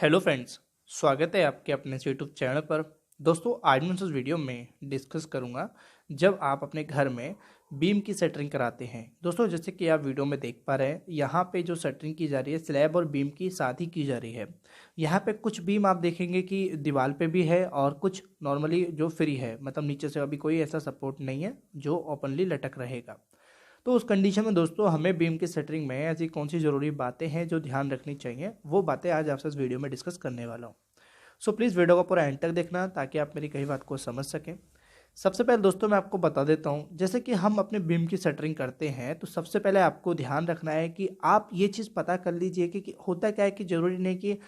Hello friends, स्वागत है आपके अपने यूट्यूब चैनल पर। दोस्तों, आज मैं इस वीडियो में डिस्कस करूंगा जब आप अपने घर में बीम की सेंटरिंग कराते हैं। दोस्तों, जैसे कि आप वीडियो में देख पा रहे हैं, यहाँ पे जो सेंटरिंग की जा रही है स्लैब और बीम की साथ ही की जा रही है। यहाँ पे कुछ बीम आप देखेंगे कि दीवार पे भी है और कुछ नॉर्मली जो फ्री है, मतलब नीचे से अभी कोई ऐसा सपोर्ट नहीं है जो ओपनली लटक रहेगा। तो उस कंडीशन में दोस्तों हमें बीम की सेंटरिंग में ऐसी कौन सी ज़रूरी बातें हैं जो ध्यान रखनी चाहिए, वो बातें आज आपसे इस वीडियो में डिस्कस करने वाला हूँ। सो प्लीज़ वीडियो को पूरा एंड तक देखना ताकि आप मेरी कही बात को समझ सकें। सबसे पहले दोस्तों मैं आपको बता देता हूँ, जैसे कि हम अपने बीम की सेंटरिंग करते हैं तो सबसे पहले आपको ध्यान रखना है कि आप ये चीज़ पता कर लीजिए कि होता क्या है कि ज़रूरी नहीं कि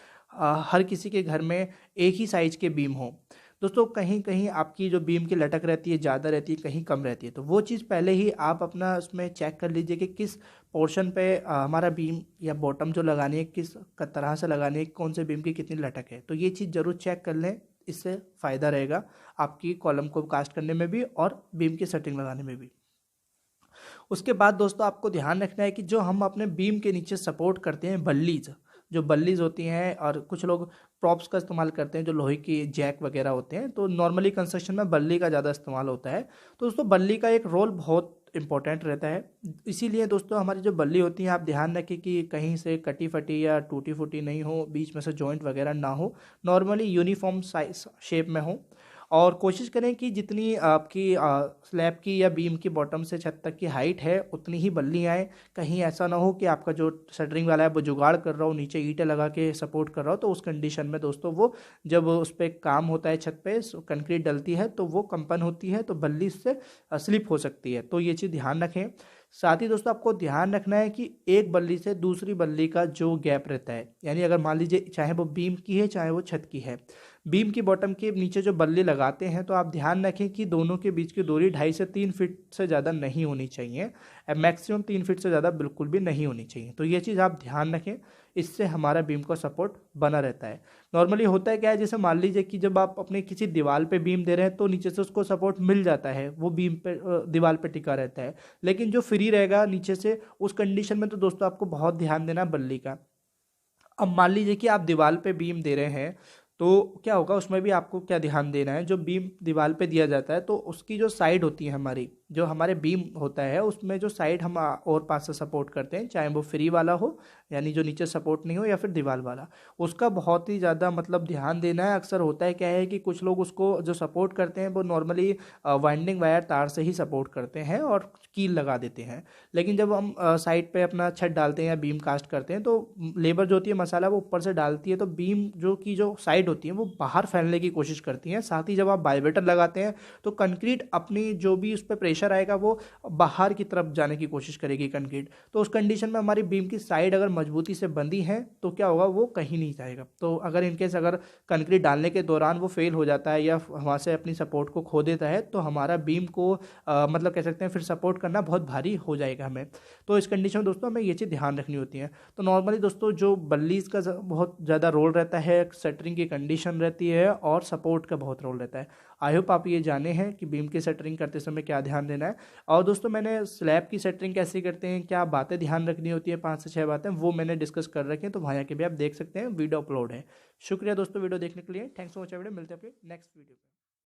हर किसी के घर में एक ही साइज़ के बीम हो। दोस्तों, कहीं कहीं आपकी जो बीम की लटक रहती है ज़्यादा रहती है, कहीं कम रहती है, तो वो चीज़ पहले ही आप अपना उसमें चेक कर लीजिए कि किस पोर्शन पे हमारा बीम या बॉटम जो लगानी है किस तरह से लगानी है, कौन से बीम की कितनी लटक है। तो ये चीज़ ज़रूर चेक कर लें, इससे फ़ायदा रहेगा आपकी कॉलम को कास्ट करने में भी और बीम की सेटिंग लगाने में भी। उसके बाद दोस्तों आपको ध्यान रखना है कि जो हम अपने बीम के नीचे सपोर्ट करते हैं बल्लीज, जो बल्लीज होती हैं, और कुछ लोग प्रॉप्स का इस्तेमाल करते हैं जो लोहे की जैक वगैरह होते हैं, तो नॉर्मली कंस्ट्रक्शन में बल्ली का ज़्यादा इस्तेमाल होता है। तो दोस्तों बल्ली का एक रोल बहुत इंपॉर्टेंट रहता है। इसीलिए दोस्तों हमारी जो बल्ली होती है, आप ध्यान रखें कि कहीं से कटी फटी या टूटी फूटी नहीं हो, बीच में से जॉइंट वगैरह ना हो, नॉर्मली यूनिफॉर्म साइज शेप में हो। और कोशिश करें कि जितनी आपकी स्लैब की या बीम की बॉटम से छत तक की हाइट है उतनी ही बल्ली आए। कहीं ऐसा ना हो कि आपका जो शटरिंग वाला है वो जुगाड़ कर रहा हो, नीचे ईंटें लगा के सपोर्ट कर रहा हो, तो उस कंडीशन में दोस्तों वो जब उस पर काम होता है, छत पे कंक्रीट डलती है तो वो कंपन होती है, तो बल्ली इससे स्लिप हो सकती है। तो ये चीज़ ध्यान रखें। साथ ही दोस्तों आपको ध्यान रखना है कि एक बल्ली से दूसरी बल्ली का जो गैप रहता है, यानी अगर मान लीजिए चाहे वो बीम की है चाहे वो छत की है, बीम की बॉटम के नीचे जो बल्ली लगाते हैं तो आप ध्यान रखें कि दोनों के बीच की दूरी 2.5 से 3 फीट से ज़्यादा नहीं होनी चाहिए। मैक्सिमम 3 फीट से ज़्यादा बिल्कुल भी नहीं होनी चाहिए। तो ये चीज़ आप ध्यान रखें, इससे हमारा बीम का सपोर्ट बना रहता है। नॉर्मली होता है क्या है, जैसे मान लीजिए कि जब आप अपने किसी दीवार पे बीम दे रहे हैं तो नीचे से उसको सपोर्ट मिल जाता है, वो बीम पे दीवार पे टिका रहता है। लेकिन जो फ्री रहेगा नीचे से, उस कंडीशन में तो दोस्तों आपको बहुत ध्यान देना बल्ली का। अब मान लीजिए कि आप दीवार पे बीम दे रहे हैं, तो क्या होगा, उसमें भी आपको क्या ध्यान देना है, जो बीम दीवार पे दिया जाता है तो उसकी जो साइड होती है, हमारी जो हमारे बीम होता है उसमें जो साइड हम और पास से सपोर्ट करते हैं, चाहे वो फ्री वाला हो यानी जो नीचे सपोर्ट नहीं हो, या फिर दीवार वाला, उसका बहुत ही ज़्यादा मतलब ध्यान देना है। अक्सर होता है क्या है कि कुछ लोग उसको जो सपोर्ट करते हैं वो नॉर्मली वाइंडिंग वायर तार से ही सपोर्ट करते हैं और कील लगा देते हैं। लेकिन जब हम साइड पे अपना छत डालते हैं या बीम कास्ट करते हैं तो लेबर जो होती है मसाला वो ऊपर से डालती है, तो बीम जो साइड होती है वो बाहर फैलने की कोशिश करती है। साथ ही जब आप बाइवेटर लगाते हैं तो कंक्रीट अपनी जो भी उस पर प्रेशर आएगा वो बाहर की तरफ जाने की कोशिश करेगी कंक्रीट। तो उस कंडीशन में हमारी बीम की साइड अगर मजबूती से बंधी है तो क्या होगा, वो कहीं नहीं जाएगा। तो अगर इनकेस अगर कंक्रीट डालने के दौरान वो फेल हो जाता है या वहाँ से अपनी सपोर्ट को खो देता है तो हमारा बीम को मतलब कह सकते हैं फिर सपोर्ट करना बहुत भारी हो जाएगा हमें। तो इस कंडीशन में दोस्तों हमें ये चीज़ ध्यान रखनी होती है। तो नॉर्मली दोस्तों जो बल्लीज का बहुत ज़्यादा रोल रहता है, शटरिंग की कंडीशन रहती है और सपोर्ट का बहुत रोल रहता है। आई होप आप ये जाने हैं कि बीम की शटरिंग करते समय क्या ध्यान देना है। और दोस्तों मैंने स्लैब की शटरिंग कैसे करते हैं, क्या बातें ध्यान रखनी होती है, 5 से 6 बातें, वो मैंने डिस्कस कर रखी हैं, तो वहाँ जाके भी आप देख सकते हैं, वीडियो अपलोड है। शुक्रिया दोस्तों वीडियो देखने के लिए। Thanks for watching video. मिलते हैं अपने नेक्स्ट वीडियो में।